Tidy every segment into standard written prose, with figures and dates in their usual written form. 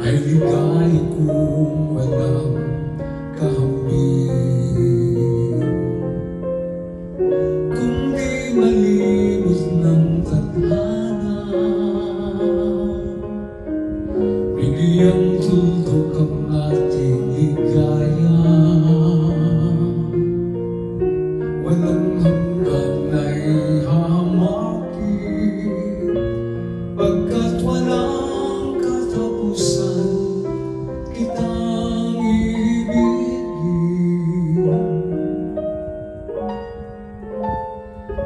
ay ligaya kung walang kahambing. Kung di malimos ng tadhana, bigyang tuldok ang ating ligaya. Walang hanggan ay hahamakin, pagkat walang katapusan kitang ibigin.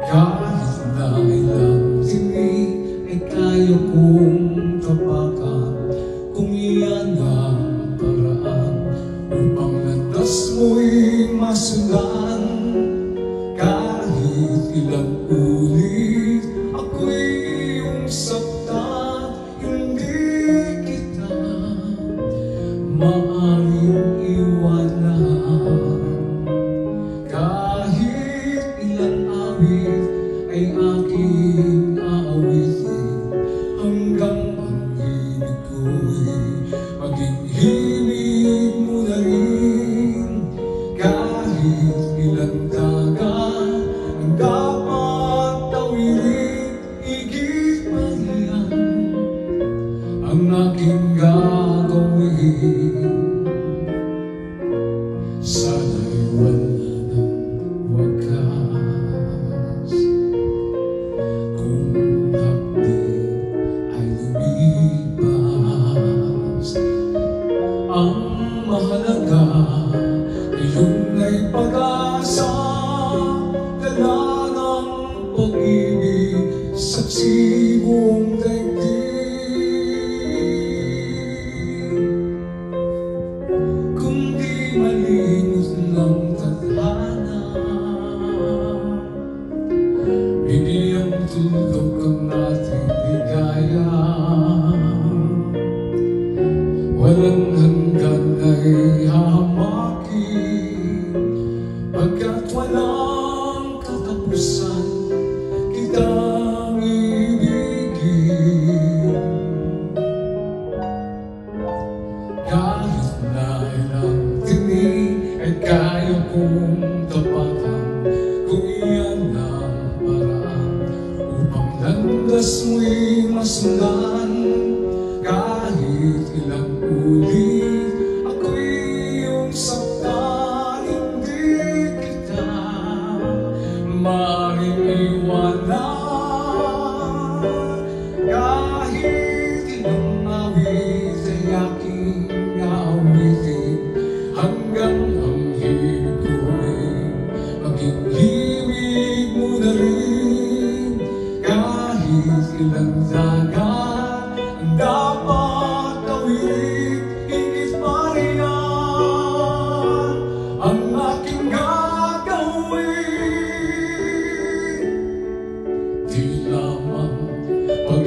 Kahit na ilang tinig ay kaya kong tapakan, kung iyan ang paraan upang landas mo'y masundan. Kahit ilang ulit ako'y iyong saktan, hindi kita maaaring iwanan. Kahit ilang awit ay aking aawitin, hanggang ang ibig ko'y maging himig mo na rin. Kahit ilang dagat ang dapat tawirin, higit pa riyan ang aking gagawin. Sana'y wala ng wakas, kung hapdi ay lumipas. Ang mahalaga ngayon ay pag-asa, dala ng pag-ibig, saksi buong daigdig. Kung di malimos ng tadhana, bigyang tuldok ang ating ligaya. Walang hanggan ay hahamakin, pagkat walang katapusan kitang ibigin. Kahit na ilang tinig ay kaya kong tapakan, kung iyan ang paraan upang landas mo'y masundan. Kahit ilang ulit ako'y iyong saktan, hindi kita maaaring iwanan. Kahit ilang awit ay aking aawitin, hanggang ang himig ko'y maging himig mo na rin. Kahit ilang dagat ang dapat tawirin, higit pa riyan ang aking gagawin. Di lamang pag